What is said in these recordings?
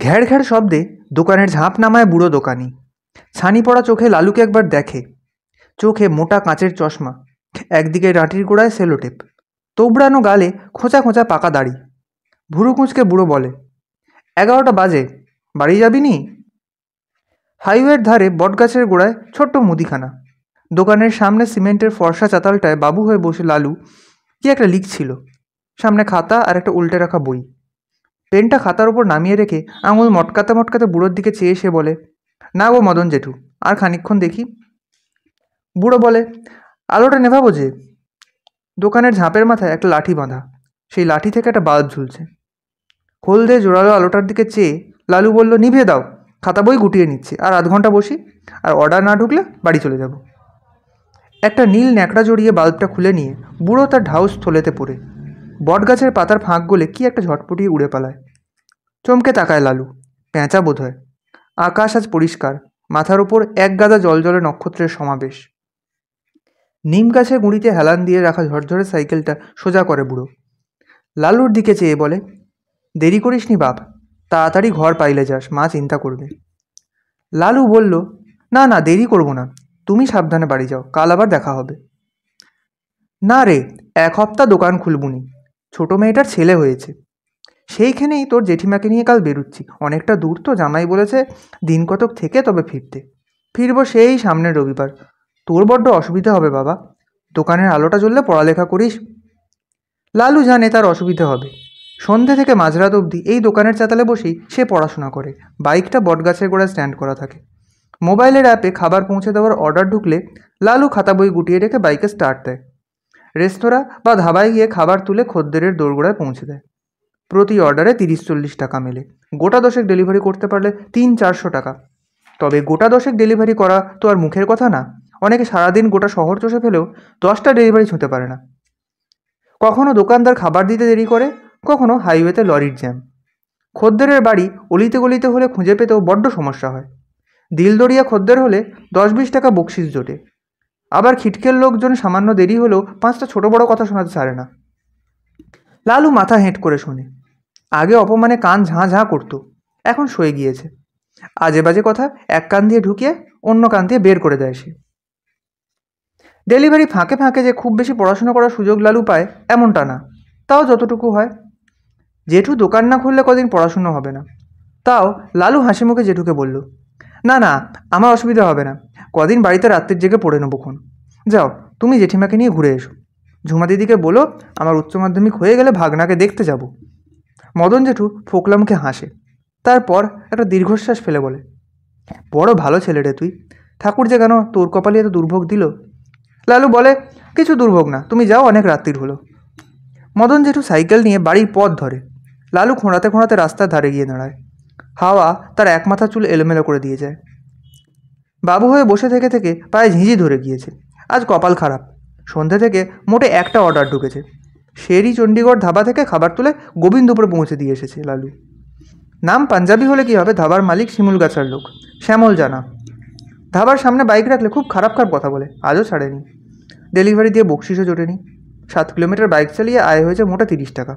ঘ্যাড় ঘ্যাড় শব্দে দোকানের ঝাঁপ নামায় বুড়ো দোকানি। ছানি পড়া চোখে লালুকে একবার দেখে। চোখে মোটা কাঁচের চশমা, একদিকে রাঁটির গোড়ায় সেলোটেপ, তোবড়ানো গালে খোঁচা খোঁচা পাকা দাড়ি। ভুরু কুঁচকে বুড়ো বলে, 11টা বাজে, বাড়ি যাবি নি? হাইওয়ের ধারে বটগাছের গোড়ায় ছোট্ট মুদিখানা। দোকানের সামনে সিমেন্টের ফর্সা চাতালটায় বাবু হয়ে বসে লালু কি একটা লিখছিল। সামনে খাতা আর একটা উল্টে রাখা বই। পেনটা খাতার উপর নামিয়ে রেখে আঙুল মটকাতে মটকাতে বুড়োর দিকে চেয়ে সে বলে, না গো মদন জেঠু, আর খানিকক্ষণ দেখি। বুড়ো বলে, আলোটা নেভাবো যে। দোকানের ঝাঁপের মাথায় একটা লাঠি বাঁধা, সেই লাঠি থেকে একটা বাল্ব ঝুলছে। হলদে জোরালো আলোটার দিকে চেয়ে লালু বলল, নিভিয়ে দাও, খাতা বই গুটিয়ে নিচ্ছি, আর আধ ঘন্টা বসি, আর অর্ডার না ঢুকলে বাড়ি চলে যাব। একটা নীল ন্যাকড়া জড়িয়ে বাল্বটা খুলে নিয়ে বুড়ো তার ঢাউস থলেতে পড়ে বটগাছের পাতার ফাঁক গলে কি একটা ঝটপটিয়ে উড়ে পালায়। চমকে তাকায় লালু, পেঁচা বোধ হয়। আকাশ আজ পরিষ্কার, মাথার ওপর এক গাদা জলজলে নক্ষত্রের সমাবেশ। নিম গাছের গুঁড়িতে হেলান দিয়ে রাখা ঝরঝরে সাইকেলটা সোজা করে বুড়ো। লালুর দিকে চেয়ে বলে, দেরি করিসনি বাপ, তাড়াতাড়ি ঘর পাইলে যাস, মা চিন্তা করবে। লালু বলল, না না, দেরি করব না, তুমি সাবধানে বাড়ি যাও, কাল আবার দেখা হবে। না রে, 1 সপ্তাহ দোকান খুলবুনি, ছোট মেয়েটার ছেলে হয়েছে, সেইখানেই তোর জেঠিমাকে নিয়ে কাল বেরুচ্ছি। অনেকটা দূর তো, জামাই বলেছে দিন কতক থেকে তবে ফিরবো সেই সামনের রবিবার। তোর বড্ড অসুবিধা হবে বাবা, দোকানের আলোটা জ্বললে পড়ালেখা করিস। লালু জানে তার অসুবিধা হবে। সন্ধে থেকে মাঝরাত অবধি এই দোকানের চাতালে বসেই সে পড়াশোনা করে। বাইকটা বটগাছের গোড়ায় স্ট্যান্ড করা থাকে। মোবাইলের অ্যাপে খাবার পৌঁছে দেওয়ার অর্ডার ঢুকলে লালু খাতা বই গুটিয়ে রেখে বাইকে স্টার্ট দেয়। রেস্তোরাঁ বা ধাবায় গিয়ে খাবার তুলে খদ্দেরের দোরগোড়ায় পৌঁছে দেয়। প্রতি অর্ডারে 30-40 টাকা মেলে। গোটা 10 ডেলিভারি করতে পারলে 300-400 টাকা। তবে গোটা 10 ডেলিভারি করা তো আর মুখের কথা না। অনেকে সারাদিন গোটা শহর চষে ফেলেও 10টা ডেলিভারি ছুঁতে পারে না। কখনো দোকানদার খাবার দিতে দেরি করে, কখনো হাইওয়েতে লরির জ্যাম। খদ্দেরের বাড়ি অলিতে গলিতে হলে খুঁজে পেতেও বড্ড সমস্যা হয়। দিলদরিয়া খদ্দের হলে 10-20 টাকা বকশিস জোটে। আবার খিটকেল লোকজন সামান্য দেরি হলেও 5টা ছোট বড় কথা শোনাতে ছাড়ে না। লালু মাথা হেঁট করে শোনে। আগে অপমানে কান ঝাঁ ঝাঁ করতো, এখন সয়ে গিয়েছে। আজে বাজে কথা এক কান দিয়ে ঢুকিয়ে অন্য কান দিয়ে বের করে দেয় সে। ডেলিভারি ফাঁকে ফাঁকে যে খুব বেশি পড়াশোনা করার সুযোগ লালু পায় এমনটা না, তাও যতটুকু হয়। জেঠু দোকান না খুললে কদিন পড়াশুনো হবে না। তাও লালু হাসি মুখে জেঠুকে বলল, না না, আমার অসুবিধা হবে না, কদিন বাড়িতে রাত্রির জেগে পড়ে নেবোক্ষণ। যাও, তুমি জেঠিমাকে নিয়ে ঘুরে এসো। ঝুমা দিদিকে বলো আমার উচ্চ মাধ্যমিক হয়ে গেলে ভাগনাকে দেখতে যাব। মদন জেঠু ফোকলা মুখে হাসে, তারপর একটা দীর্ঘশ্বাস ফেলে বলে, বড় ভালো ছেলে রে তুই, ঠাকুর যে কেন তোর কপালে এত দুর্ভোগ দিল। লালু বলে, কিছু দুর্ভোগ না, তুমি যাও, অনেক রাত্রির হলো। মদন জেঠু সাইকেল নিয়ে বাড়ির পথ ধরে। লালু খোঁড়াতে খোঁড়াতে রাস্তার ধারে গিয়ে দাঁড়ায়। হাওয়া তার এক মাথা চুল এলোমেলো করে দিয়ে যায়। বাবু হয়ে বসে থেকে থেকে পায়ে ঝিঁঝি ধরে গিয়েছে। আজ কপাল খারাপ, সন্ধ্যে থেকে মোটে একটা অর্ডার ঢুকেছে। শেরি চণ্ডীগড় ধাবা থেকে খাবার তুলে গোবিন্দপুরে পৌঁছে দিয়ে এসেছে লালু। নাম পাঞ্জাবি হলে কি হবে, ধাবার মালিক শিমুল গাছার লোক, শ্যামল জানা। ধাবার সামনে বাইক রাখলে খুব খারাপ খারাপ কথা বলে, আজও ছাড়েনি। ডেলিভারি দিয়ে বকশিসও জোটেনি। 7 কিলোমিটার বাইক চালিয়ে আয় হয়েছে মোটা 30 টাকা।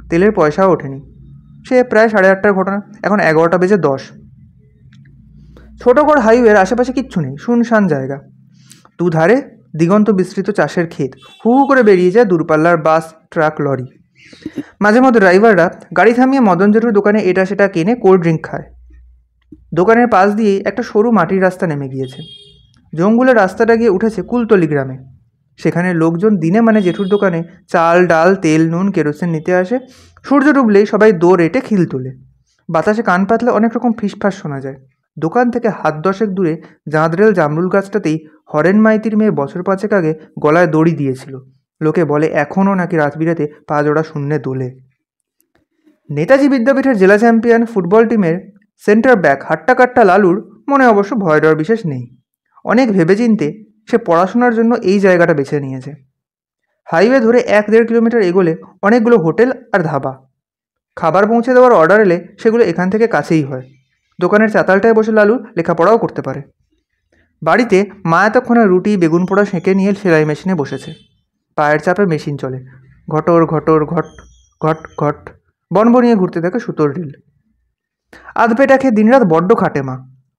তেলের পয়সাও ওঠেনি। সে প্রায় 8:30টার ঘটনা, এখন 11টা বেজে 10। ছোটগড় হাইওয়ের আশেপাশে কিচ্ছু নেই, শুনশান জায়গা। দুধারে দিগন্ত বিস্তৃত চাষের ক্ষেত, হু হু করে বেরিয়ে যায় দূরপাল্লার বাস, ট্রাক, লরি। মাঝে মধ্যে ড্রাইভাররা গাড়ি থামিয়ে মদন জেঠুর দোকানে এটা সেটা কিনে কোল্ড ড্রিঙ্ক খায়। দোকানের পাশ দিয়েই একটা সরু মাটির রাস্তা নেমে গিয়েছে। জঙ্গলের রাস্তাটা গিয়ে উঠেছে কুলতলি গ্রামে। সেখানে লোকজন দিনে মানে জেঠুর দোকানে চাল, ডাল, তেল, নুন, কেরোসিন নিতে আসে। সূর্য ডুবলেই সবাই দৌড় এঁটে খিল তোলে। বাতাসে কান পাতলে অনেক রকম ফিসফাস শোনা যায়। দোকান থেকে হাত 10 দূরে জাঁদরেল জামরুল গাছটাতেই হরেন মাইতির মেয়ে বছর 5 আগে গলায় দড়ি দিয়েছিল। লোকে বলে এখনও নাকি রাত বিরাতে পা জোড়া শূন্যে দোলে। নেতাজি বিদ্যাপীঠের জেলা চ্যাম্পিয়ন ফুটবল টিমের সেন্টার ব্যাক হাট্টা কাট্টা লালুর মনে অবশ্য ভয় ডর বিশেষ নেই। অনেক ভেবেচিন্তে সে পড়াশোনার জন্য এই জায়গাটা বেছে নিয়েছে। হাইওয়ে ধরে 1-1.5 কিলোমিটার এগোলে অনেকগুলো হোটেল আর ধাবা। খাবার পৌঁছে দেওয়ার অর্ডার এলে সেগুলো এখান থেকে কাছেই হয়। দোকানের চাতালটায় বসে লালু লেখাপড়াও করতে পারে। বাড়িতে মা এতক্ষণে রুটি বেগুন পোড়া সেঁকে নিয়ে সেলাই মেশিনে বসেছে। পায়ের চাপে মেশিন চলে, ঘটর ঘটর ঘট ঘট ঘট বনবনিয়ে ঘুরতে থাকে সুতোর রিল। আধ পেটা খেয়ে দিনরাত বড্ড খাটে মা।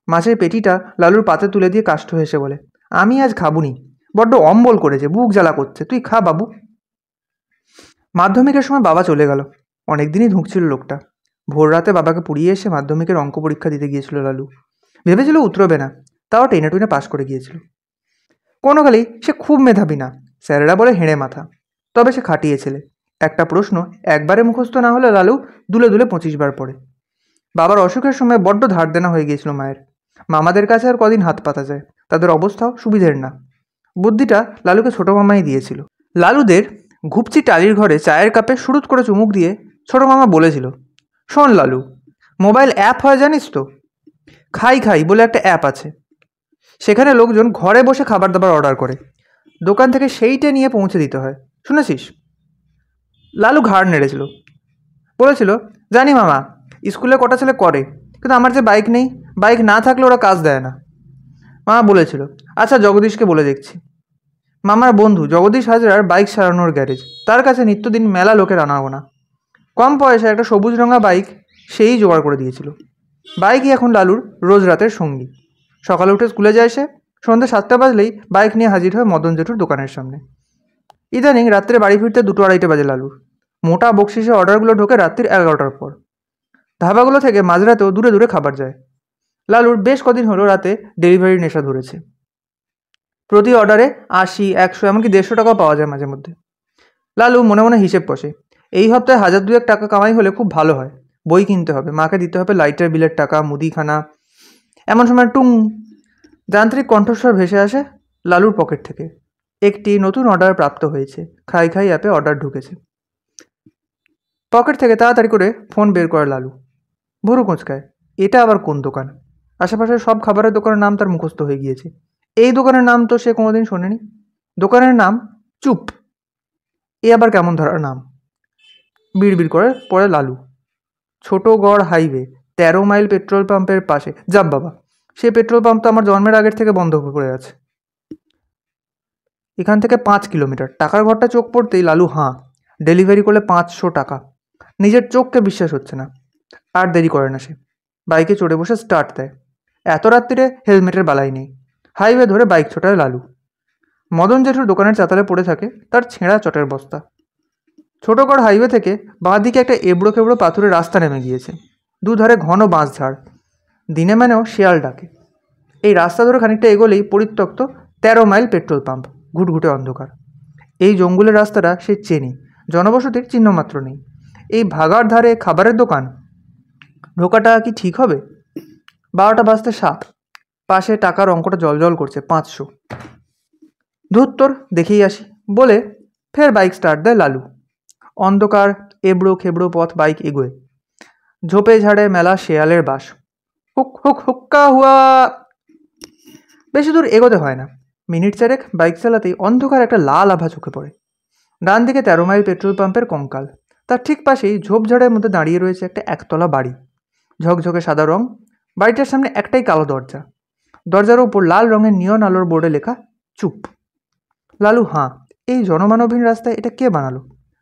মাছের পেটিটা লালুর পাতে তুলে দিয়ে কাষ্ঠ হেসে বলে, আমি আজ খাবুনি, বড্ড অম্বল করেছে, বুক জ্বালা করছে, তুই খা বাবু। মাধ্যমিকের সময় বাবা চলে গেল। অনেকদিনই ধুঁকছিল লোকটা। ভোর রাতে বাবাকে পুড়িয়ে এসে মাধ্যমিকের অঙ্ক পরীক্ষা দিতে গিয়েছিল লালু। ভেবেছিল উতরবে না, তাও টেনে টুনে পাশ করে গিয়েছিল। কোনো কালেই সে খুব মেধাবী না, স্যারেরা বলে হেঁড়ে মাথা, তবে সে খাটিয়ে ছেলে। একটা প্রশ্ন একবারে মুখস্থ না হলে লালু দুলে দুলে 25 বার পড়ে। বাবার অসুখের সময় বড্ড ধার দেনা হয়ে গিয়েছিল মায়ের। মামাদের কাছে আর কদিন হাত পাতা যায়, তাদের অবস্থাও সুবিধের না। বুদ্ধিটা লালুকে ছোট মামাই দিয়েছিল। লালুদের ঘুপচি টালির ঘরে চায়ের কাপে শুরুত করে চুমুক দিয়ে ছোট মামা বলেছিল, শোন লালু, মোবাইল অ্যাপ হয় জানিস তো? খাই খাই বলে একটা অ্যাপ আছে, সেখানে লোকজন ঘরে বসে খাবার দাবার অর্ডার করে, দোকান থেকে সেইটা নিয়ে পৌঁছে দিতে হয়, শুনেছিস? লালু ঘাড় নেড়েছিল, বলেছিল, জানি মামা, স্কুলে কটা ছেলে করে, কিন্তু আমার যে বাইক নেই, বাইক না থাকলে ওরা কাজ দেয় না। মামা বলেছিল, আচ্ছা জগদীশকে বলে দেখছি। মামার বন্ধু জগদীশ হাজরার বাইক সারানোর গ্যারেজ, তার কাছে নিত্যদিন মেলা লোকের আনাগোনা। কম পয়সায় একটা সবুজ রঙা বাইক সেই জোগাড় করে দিয়েছিল। বাইকই এখন লালুর রোজ রাতের সঙ্গী। সকালে উঠে স্কুলে যায় সে, সন্ধ্যে 7টা বাজলেই বাইক নিয়ে হাজির হয় মদন জেঠুর দোকানের সামনে। ইদানিং রাত্রে বাড়ি ফিরতে 2-2:30 বাজে লালুর। মোটা বকশিসে অর্ডারগুলো ঢোকে রাত্রির 11টার পর। ধাবাগুলো থেকে মাঝরাতেও দূরে দূরে খাবার যায়। লালুর বেশ কদিন হলো রাতে ডেলিভারির নেশা ধরেছে। প্রতি অর্ডারে 80, 100, এমনকি 150 টাকাও পাওয়া যায় মাঝে মধ্যে। লালু মনে মনে হিসেব কষে, এই সপ্তাহে 1000-2 টাকা কামাই হলে খুব ভালো হয়। বই কিনতে হবে, মাকে দিতে হবে লাইটের বিলের টাকা, মুদিখানা। এমন সময় টুং, যান্ত্রিক কণ্ঠস্বর ভেসে আসে লালুর পকেট থেকে। একটি নতুন অর্ডার প্রাপ্ত হয়েছে। খাই খাই অ্যাপে অর্ডার ঢুকেছে। পকেট থেকে তাড়াতাড়ি করে ফোন বের করে লালু। ভুরু কুঁচকায়, এটা আবার কোন দোকান? আশেপাশের সব খাবারের দোকানের নাম তার মুখস্থ হয়ে গিয়েছে। এই দোকানের নাম তো সে কোনোদিন শোনেনি। দোকানের নাম চুপ। এ আবার কেমন ধরার নাম? বিড়বিড় করে পড়ে লালু। ছোটগড় হাইওয়ে, 13 মাইল পেট্রোল পাম্পের পাশে। যাব বাবা, সে পেট্রোল পাম্প তো আমার জন্মের আগের থেকে বন্ধ পড়ে আছে। এখান থেকে 5 কিলোমিটার। টাকার ঘরটা চোখ পড়তেই লালু হাঁ। ডেলিভারি করলে 500 টাকা। নিজের চোখকে বিশ্বাস হচ্ছে না। আর দেরি করে না সে, বাইকে চড়ে বসে স্টার্ট দেয়। এত রাত্রিরে হেলমেটের বালাই নেই। হাইওয়ে ধরে বাইক ছোটায় লালু। মদন জেঠুর দোকানের চাতালে পড়ে থাকে তার ছেঁড়া চটের বস্তা। ছোটগড় হাইওয়ে থেকে বাঁ দিকে একটা এবড়ো খেবড়ো পাথুরের রাস্তা নেমে গিয়েছে। দুধারে ঘন বাঁশঝাড়। দিনে মানেও শেয়াল ডাকে। এই রাস্তা ধরে খানিকটা এগোলেই পরিত্যক্ত 13 মাইল পেট্রোল পাম্প, ঘুটঘুটে অন্ধকার। এই জঙ্গলের রাস্তাটা সে চেনে, জনবসতির চিহ্নমাত্র নেই। এই ভাগার ধারে খাবারের দোকান, ঢোকাটা কি ঠিক হবে? 12টা বাজতে 7। পাশে টাকার অঙ্কটা জলজল করছে, 500। ধুত্তর, দেখেই আসি বলে ফের বাইক স্টার্ট দেয় লালু। অন্ধকার এবড়ো খেবড়ো পথ বাইক এগোয়। ঝোপে ঝাড়ে মেলা শেয়ালের বাস। হুক হুক হুক্কা হুয়া। বেশি দূর এগোতে হয় না, মিনিট 4 বাইক চালাতেই অন্ধকার একটা লাল আভা চোখে পড়ে। ডান দিকে 13 মাইল পেট্রোল পাম্পের কঙ্কাল। তার ঠিক পাশেই ঝোপঝাড়ের মধ্যে দাঁড়িয়ে রয়েছে একটা একতলা বাড়ি, ঝকঝকে সাদা রং। বাড়িটার সামনে একটাই কালো দরজা। দরজার উপর লাল রঙের নিয়ন আলোর বোর্ডে লেখা চুপ। লালু হাঁ, এই জনমানবহীন রাস্তায় এটা কে বানালো?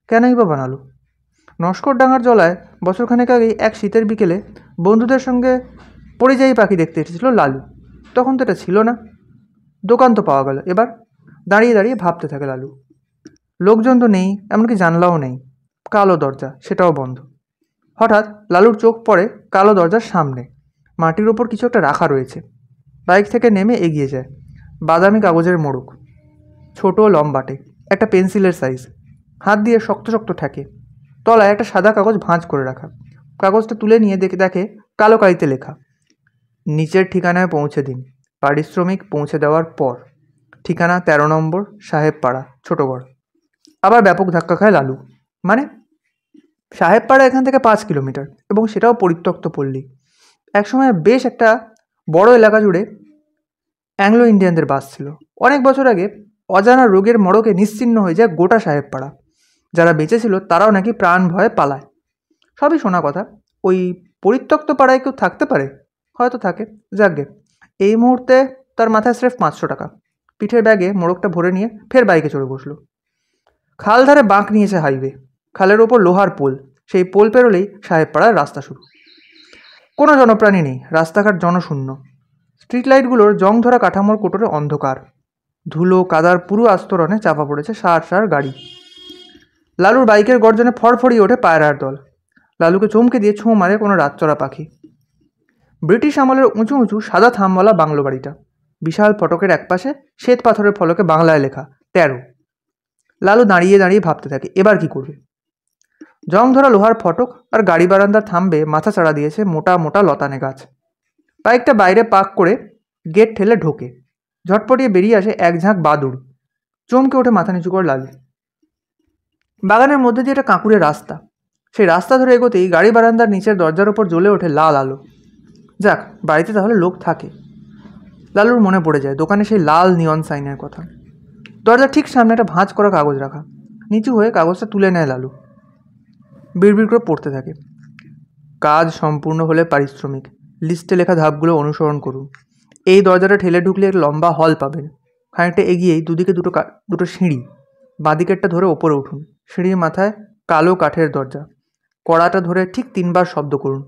কেনই বা বানালো? নস্করডাঙ্গার জলায় বছরখানেক আগেই এক শীতের বিকেলে বন্ধুদের সঙ্গে পরিযায়ী পাখি দেখতে এসেছিল লালু। তখন তো এটা ছিল না। দোকান তো পাওয়া গেল। এবার দাঁড়িয়ে দাঁড়িয়ে ভাবতে থাকে লালু। লোকজন তো নেই, এমনকি জানলাও নেই। কালো দরজা, সেটাও বন্ধ। হঠাৎ লালুর চোখ পড়ে কালো দরজার সামনে মাটির ওপর কিছু একটা রাখা রয়েছে। বাইক থেকে নেমে এগিয়ে যায়। বাদামি কাগজের মোড়ক, ছোট লম্বাটে, একটা পেন্সিলের সাইজ। হাত দিয়ে শক্ত শক্ত ঠেকে। তলায় একটা সাদা কাগজ ভাঁজ করে রাখা। কাগজটা তুলে নিয়ে দেখে কালো কালিতে লেখা, নিচের ঠিকানায় পৌঁছে দিন, পারিশ্রমিক পৌঁছে দেওয়ার পর। ঠিকানা 13 নম্বর সাহেবপাড়া, ছোটগড়। আবার ব্যাপক ধাক্কা খায় লালু। মানে, সাহেবপাড়া এখান থেকে 5 কিলোমিটার, এবং সেটাও পরিত্যক্ত পল্লী। একসময় বেশ একটা বড় এলাকা জুড়ে অ্যাংলো ইন্ডিয়ানদের বাস ছিল। অনেক বছর আগে অজানা রোগের মড়কে নিশ্চিহ্ন হয়ে যায় গোটা সাহেবপাড়া। যারা বেঁচে ছিল তারাও নাকি প্রাণ ভয়ে পালায়। সবই শোনা কথা। ওই পরিত্যক্ত পাড়ায় কেউ থাকতে পারে? হয়তো থাকে। যাকগে, এই মুহূর্তে তার মাথায় স্রেফ 500 টাকা। পিঠের ব্যাগে মোড়কটা ভরে নিয়ে ফের বাইকে চড়ে বসলো। খাল ধারে বাঁক নিয়েছে হাইওয়ে। খালের ওপর লোহার পোল। সেই পোল পেরোলেই সাহেবপাড়ার রাস্তা শুরু। কোনো জনপ্রাণী নেই, রাস্তাঘাট জনশূন্য। স্ট্রিট লাইটগুলোর জং ধরা কাঠামোর কোটরে অন্ধকার। ধুলো কাদার পুরো আস্তরণে চাপা পড়েছে সার সার গাড়ি। লালুর বাইকের গর্জনে ফড়ফড়িয়ে ওঠে পায়রার দল। লালুকে চমকে দিয়ে ছোঁ মারে কোনো রাতচরা পাখি। ব্রিটিশ আমলের উঁচু উঁচু সাদা থামওয়ালা বাংলো বাড়িটা। বিশাল ফটকের একপাশে শ্বেত পাথরের ফলকে বাংলায় লেখা 13। লালু দাঁড়িয়ে দাঁড়িয়ে ভাবতে থাকে এবার কি করবে। জং ধরা লোহার ফটক আর গাড়ি বারান্দার থামবে মাথা চাড়া দিয়েছে মোটা মোটা লতানে গাছ। বাইকটা বাইরে পার্ক করে গেট ঠেলে ঢোকে। ঝটপটিয়ে বেরিয়ে আসে এক ঝাঁক বাদুড়। চমকে ওঠে মাথা নিচু করে লালু। বাগানের মধ্যে দিয়ে একটা কাঁকুড়ে রাস্তা। সেই রাস্তা ধরে এগোতেই গাড়ি বারান্দার নিচের দরজার ওপর জ্বলে ওঠে লাল আলো। যাক, বাড়িতে তাহলে লোক থাকে। লালুর মনে পড়ে যায় দোকানে সেই লাল নিয়ন সাইনের কথা। দরজার ঠিক সামনে একটা ভাঁজ করা কাগজ রাখা। নিচু হয়ে কাগজটা তুলে নেয় লালু। বিড়বিড় করে পড়তে থাকে। কাজ সম্পূর্ণ হলে পারিশ্রমিক। লিস্টে লেখা ধাপগুলো অনুসরণ করুন। এই দরজাটা ঠেলে ঢুকলে এক লম্বা হল পাবেন। খানিকটা এগিয়েই দুদিকে দুটো সিঁড়ি। বাঁদিকেরটা ধরে ওপরে উঠুন। সিঁড়ির মাথায় কালো কাঠের দরজা। কড়াটা ধরে ঠিক 3 বার শব্দ করুন।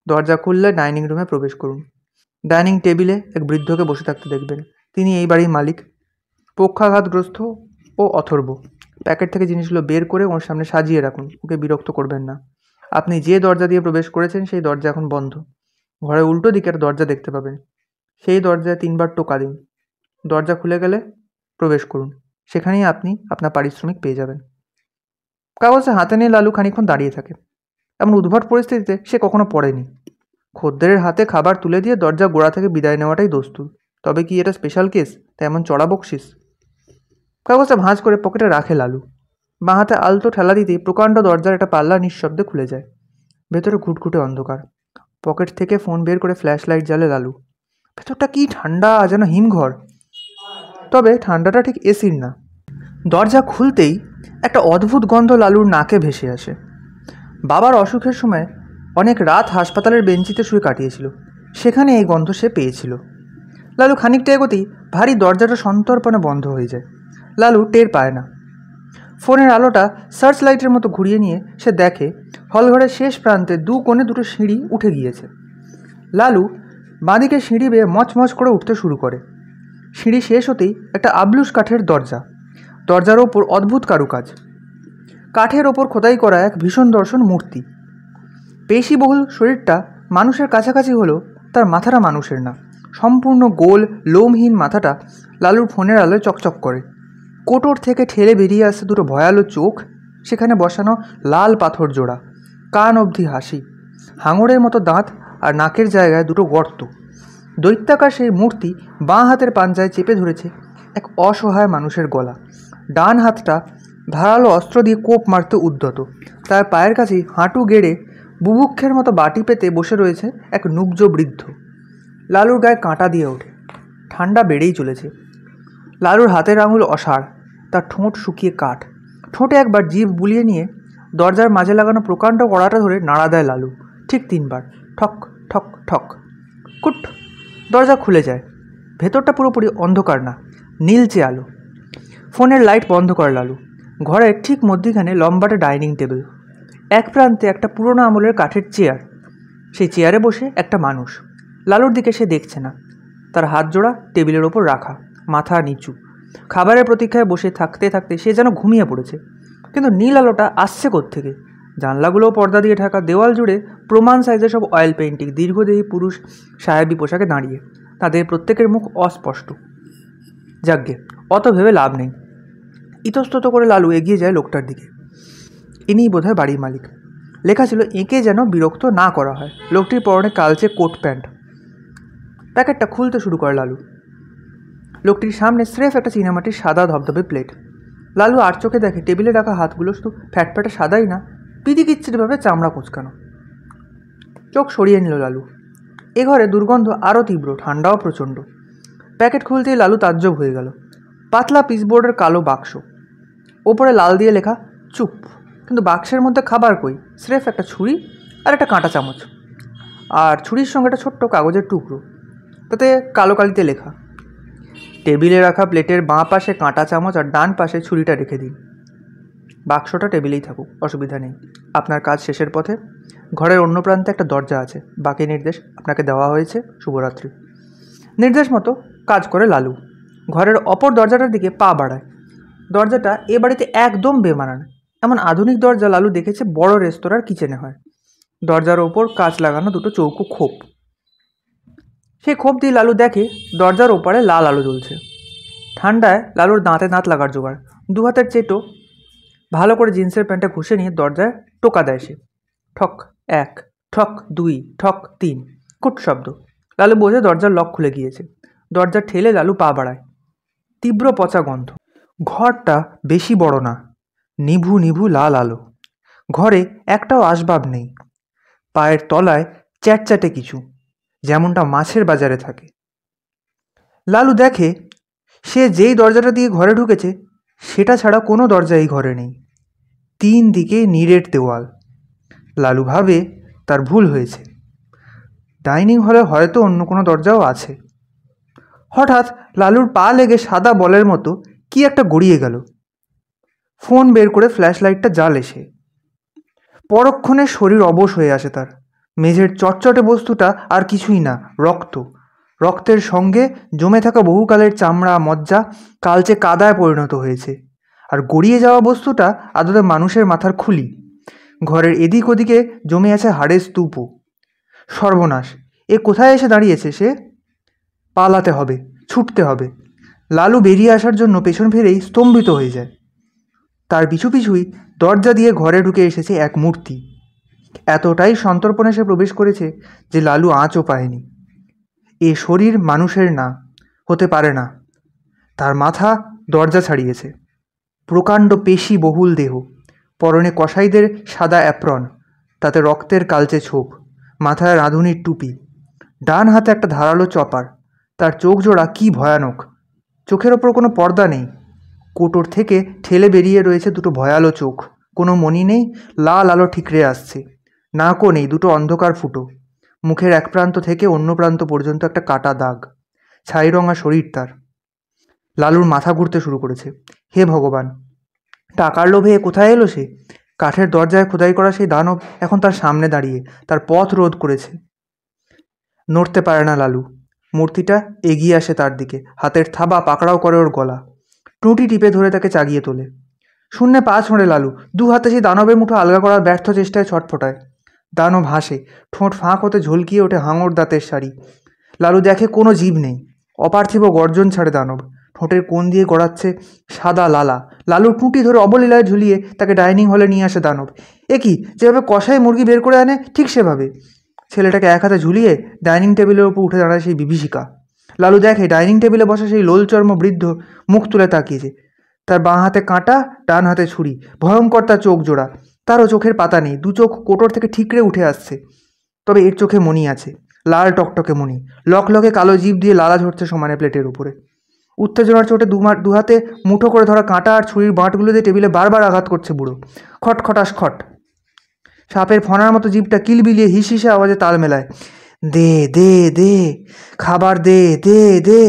দরজা খুললে ডাইনিং রুমে প্রবেশ করুন। ডাইনিং টেবিলে এক বৃদ্ধকে বসে থাকতে দেখবেন। তিনি এই বাড়ির মালিক। পক্ষাঘাতগ্রস্ত ও অথর্ব। প্যাকেট থেকে জিনিসগুলো বের করে ওর সামনে সাজিয়ে রাখুন। ওকে বিরক্ত করবেন না। আপনি যে দরজা দিয়ে প্রবেশ করেছেন সেই দরজা এখন বন্ধ। ঘরের উল্টো দিকে একটা দরজা দেখতে পাবেন। সেই দরজায় 3 বার টোকা দিন। দরজা খুলে গেলে প্রবেশ করুন। সেখানেই আপনি আপনার পারিশ্রমিক পেয়ে যাবেন। কাগজে হাতে নিয়ে লালু খানিকক্ষণ দাঁড়িয়ে থাকে। এমন উদ্ভট পরিস্থিতিতে সে কখনো পড়েনি। খদ্দেরের হাতে খাবার তুলে দিয়ে দরজা গোড়া থেকে বিদায় নেওয়াটাই দস্তুর। তবে কি এটা স্পেশাল কেস? তা এমন চড়া বকশিস? কাগজটা ভাঁজ করে পকেটে রাখে লালু। বাঁ হাতে আলতো ঠেলা দিতেই প্রকাণ্ড দরজার একটা পাল্লা নিঃশব্দে খুলে যায়। ভেতরে ঘুটঘুটে অন্ধকার। পকেট থেকে ফোন বের করে ফ্ল্যাশ লাইট জ্বালে লালু। ভেতরটা কি ঠান্ডা, যেন হিমঘর। তবে ঠান্ডাটা ঠিক এসির না। দরজা খুলতেই একটা অদ্ভুত গন্ধ লালুর নাকে ভেসে আসে। বাবার অসুখের সময় অনেক রাত হাসপাতালের বেঞ্চিতে শুয়ে কাটিয়েছিল। সেখানে এই গন্ধ সে পেয়েছিল। লালু খানিকটা এগোতেই ভারী দরজাটা সন্তর্পণে বন্ধ হয়ে যায়। লালু টের পায় না। ফোনের আলোটা সার্চ লাইটের মতো ঘুরিয়ে নিয়ে সে দেখে হলঘরের শেষ প্রান্তে 2 কোণে 2টো সিঁড়ি উঠে গিয়েছে। লালু বাঁদিকে সিঁড়ি বেয়ে মচমচ করে উঠতে শুরু করে। সিঁড়ি শেষ হতেই একটা আবলুস কাঠের দরজা। দরজার ওপর অদ্ভুত কারুকাজ। কাঠের ওপর খোদাই করা এক ভীষণ দর্শন মূর্তি। পেশিবহুল শরীরটা মানুষের কাছাকাছি হলেও তার মাথাটা মানুষের না। সম্পূর্ণ গোল লোমহীন মাথাটা লালুর ফোনের আলোয় চকচক করে। কোটর থেকে ঠেলে বেরিয়ে আসছে 2টো ভয়ালো চোখ। সেখানে বসানো লাল পাথর জোড়া। কান অবধি হাসি। হাঙরের মতো দাঁত আর নাকের জায়গায় 2টো গর্ত। দৈত্যাকার সেই মূর্তি বাঁ হাতের পাঞ্জায় চেপে ধরেছে এক অসহায় মানুষের গলা। ডান হাতটা ধারালো অস্ত্র দিয়ে কোপ মারতে উদ্যত। তার পায়ের কাছেই হাঁটু গেড়ে বুভুক্ষের মতো বাটি পেতে বসে রয়েছে এক নুব্জ বৃদ্ধ। লালুর গায়ে কাঁটা দিয়ে ওঠে। ঠান্ডা বেড়েই চলেছে। লালুর হাতের আঙুল অসাড়। তার ঠোঁট শুকিয়ে কাঠ। ঠোঁটে একবার জিভ বুলিয়ে নিয়ে দরজার মাঝে লাগানো প্রকাণ্ড কড়াটা ধরে নাড়া দেয় লালু। ঠিক 3 বার। ঠক ঠক ঠক। কুট। দরজা খুলে যায়। ভেতরটা পুরোপুরি অন্ধকার না, নীলচে আলো। ফোনের লাইট বন্ধ করে লালু। ঘরের ঠিক মধ্যিখানে লম্বাটে ডাইনিং টেবিল। এক প্রান্তে একটা পুরোনো আমলের কাঠের চেয়ার। সেই চেয়ারে বসে একটা মানুষ। লালুর দিকে সে দেখছে না। তার হাত জোড়া টেবিলের ওপর রাখা, মাথা নিচু। খাবারের প্রতীক্ষায় বসে থাকতে থাকতে সে যেন ঘুমিয়ে পড়েছে। কিন্তু নীল আলোটা আসছে কোত্থেকে? জানলাগুলোও পর্দা দিয়ে ঢাকা। দেওয়াল জুড়ে প্রমাণ সাইজের সব অয়েল পেইন্টিং দীর্ঘদেহী পুরুষ সাহেবী পোশাকে দাঁড়িয়ে। তাদের প্রত্যেকের মুখ অস্পষ্ট। যাকগে, অত ভেবে লাভ নেই। ইতস্তত করে লালু এগিয়ে যায় লোকটার দিকে। ইনিই বোধহয় বাড়ির মালিক। লেখা ছিল এঁকে যেন বিরক্ত না করা হয়। লোকটির পরনে কালচে কোট প্যান্ট। প্যাকেটটা খুলতে শুরু করে লালু। লোকটির সামনে স্রেফ একটা চীনামাটির সাদা ধবধবে প্লেট। লালু আর চোখে দেখে টেবিলে রাখা হাতগুলো শুধু ফ্যাটফ্যাটে সাদাই না, পিদিকিচ্ছিরিভাবে চামড়া কোঁচকানো। চোখ সরিয়ে নিল লালু। এ ঘরে দুর্গন্ধ আরও তীব্র, ঠান্ডাও প্রচণ্ড। প্যাকেট খুলতেই লালু তাজ্জব হয়ে গেল। পাতলা পিসবোর্ডের কালো বাক্স। ওপরে লাল দিয়ে লেখা চুপ। কিন্তু বাক্সের মধ্যে খাবার কই? স্রেফ একটা ছুরি আর একটা কাঁটা চামচ। আর ছুরির সঙ্গে একটা ছোট্ট কাগজের টুকরো। তাতে কালো কালিতে লেখা, টেবিলে রাখা প্লেটের বাঁ পাশে কাঁটা চামচ আর ডান পাশে ছুরিটা রেখে দিন। বাক্সটা টেবিলেই থাকুক, অসুবিধা নেই। আপনার কাজ শেষের পথে। ঘরের অন্য প্রান্তে একটা দরজা আছে। বাকি নির্দেশ আপনাকে দেওয়া হয়েছে। শুভরাত্রি। নির্দেশ মতো কাজ করে লালু। ঘরের অপর দরজাটার দিকে পা বাড়ায়। দরজাটা এ বাড়িতে একদম বেমানান। এমন আধুনিক দরজা লালু দেখেছে বড় রেস্তোরাঁর কিচেনে হয়। দরজার ওপর কাঁচ লাগানো দুটো চৌকো খোপ। সেই খোপ দিয়ে লালু দেখে দরজার ওপারে লাল আলো জ্বলছে। ঠান্ডায় লালুর দাঁতে দাঁত লাগার জোগাড়। দু হাতের চেটো ভালো করে জিন্সের প্যান্টে ঘষে নিয়ে দরজায় টোকা দেয় সে। ঠক 1, ঠক 2, ঠক 3, কুট শব্দ। লালু বোঝে দরজার লক খুলে গিয়েছে। দরজা ঠেলে লালু পা বাড়ায়। তীব্র পচা গন্ধ। ঘরটা বেশি বড় না, নিভু নিভু লাল আলো। ঘরে একটাও আসবাব নেই। পায়ের তলায় চ্যাটচ্যাটে কিছু, যেমনটা মাছের বাজারে থাকে। লালু দেখে সে যেই দরজাটা দিয়ে ঘরে ঢুকেছে সেটা ছাড়া কোনো দরজা এই ঘরে নেই। 3 দিকে নিরেট দেওয়াল। লালু ভাবে তার ভুল হয়েছে। ডাইনিং হলে হয়তো অন্য কোনো দরজাও আছে। হঠাৎ লালুর পা লেগে সাদা বলের মতো কি একটা গড়িয়ে গেল। ফোন বের করে ফ্ল্যাশ লাইটটা জ্বালে সে। পরক্ষণে শরীর অবশ হয়ে আসে তার। মেঝের চটচটে বস্তুটা আর কিছুই না, রক্ত। রক্তের সঙ্গে জমে থাকা বহুকালের চামড়া মজ্জা কালচে কাদায় পরিণত হয়েছে। আর গড়িয়ে যাওয়া বস্তুটা আদতে মানুষের মাথার খুলি। ঘরের এদিক ওদিকে জমে আছে হাড়ের স্তূপও। সর্বনাশ! এ কোথায় এসে দাঁড়িয়েছে সে? পালাতে হবে, ছুটতে হবে। লালু বেরিয়ে আসার জন্য পেছন ফিরেই স্তম্ভিত হয়ে যায়। তার পিছু পিছুই দরজা দিয়ে ঘরে ঢুকে এসেছে এক মূর্তি। এতটাই সন্তর্পণে সে প্রবেশ করেছে যে লালু আঁচও পায়নি। এ শরীর মানুষের না, হতে পারে না। তার মাথা দরজা ছাড়িয়েছে। প্রকাণ্ড পেশি বহুল দেহ, পরনে কসাইদের সাদা অ্যাপ্রন, তাতে রক্তের কালচে ছোপ, মাথায় রাঁধুনির টুপি, ডান হাতে একটা ধারালো চপার। তার চোখ জোড়া কি ভয়ানক! চোখের ওপর কোনো পর্দা নেই। কোটর থেকে ঠেলে বেরিয়ে রয়েছে দুটো ভয়ালো চোখ। কোনো মনি নেই, লাল আলো ঠিকরে আসছে। নাকও নেই, দুটো অন্ধকার ফুটো। মুখের এক প্রান্ত থেকে অন্য প্রান্ত পর্যন্ত একটা কাটা দাগ। ছাই রঙা শরীর তার। লালুর মাথা ঘুরতে শুরু করেছে। হে ভগবান! টাকার লোভে কোথায় এলো সে? কাঠের দরজায় খোদাই করা সেই দানব এখন তার সামনে দাঁড়িয়ে তার পথ রোধ করেছে। নড়তে পারে না লালু। মূর্তিটা এগিয়ে আসে তার দিকে, হাতের থাবা পাকড়াও করে ওর গলা। টুঁটি টিপে ধরে তাকে চাগিয়ে তোলে। শূন্যে পা ছোঁড়ে লালু। 2 হাতে সেই দানবের মুঠো আলগা করার ব্যর্থ চেষ্টায় ছটফটায়। দানব হাসে, ঠোঁট ফাঁক হতে ঝলকিয়ে ওঠে হাঙর দাঁতের শাড়ি। লালু দেখে কোনো জীব নেই। অপার্থিব গর্জন ছাড়ে দানব। ঠোঁটের কোণ দিয়ে গড়াচ্ছে সাদা লালা। লালুর টুঁটি ধরে অবলীলায় ঝুলিয়ে তাকে ডাইনিং হলে নিয়ে আসে দানব। এ কি, যেভাবে কষাই মুরগি বের করে আনে ঠিক সেভাবে। ছেলেটাকে এক হাতে ঝুলিয়ে ডাইনিং টেবিলের উপর উঠে দাঁড়ায় সেই বিভীষিকা। লালু দেখে ডাইনিং টেবিলে বসা সেই লোলচর্ম বৃদ্ধ মুখ তুলে তাকিয়েছে। তার বাঁ হাতে কাঁটা, ডান হাতে ছুরি। ভয়ঙ্কর তার চোখ জোড়া। তারও চোখের পাতা নেই, 2 চোখ কোটর থেকে ঠিকরে উঠে আসছে। তবে এর চোখে মণি আছে, লাল টকটকে মণি। লকলকে কালো জিভ দিয়ে লালা ঝরছে সমানে প্লেটের উপরে। উত্তেজনার চোটে 2 হাতে মুঠো করে ধরা কাঁটা আর ছুরির বাঁটগুলো দিয়ে টেবিলে বারবার আঘাত করছে বুড়ো। খটখটাস খট। সাপের ফনার মতো জিভটা কিলবিলিয়ে হিস হিসে আওয়াজে তাল মেলায়। দে দে দে, খাবার দে দে দে।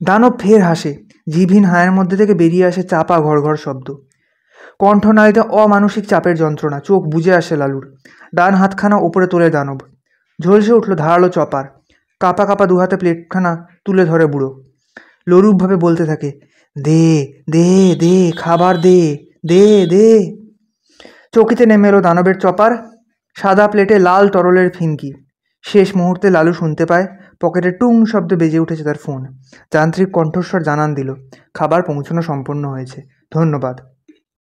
দানব ফের হাসে। জিভহীন হায়ের মধ্যে থেকে বেরিয়ে আসে চাপা ঘড়ঘড় শব্দ। কণ্ঠনালীতে অমানসিক চাপের যন্ত্রণা। চোখ বুজে আসে লালুর। ডান হাতখানা ওপরে তোলে দানব। ঝলসে উঠল ধারালো চপার। কাপা কাপা 2 হাতে প্লেটখানা তুলে ধরে বুড়ো। লোরূপভাবে বলতে থাকে, দে দে দে, খাবার দে দে দে। চকিতে নেমে এলো দানবের চপার। সাদা প্লেটে লাল তরলের ফিনকি। শেষ মুহূর্তে লালু শুনতে পায় পকেটে টুং শব্দে বেজে উঠেছে তার ফোন। যান্ত্রিক কণ্ঠস্বর জানান দিল, খাবার পৌঁছানো সম্পন্ন হয়েছে। ধন্যবাদ।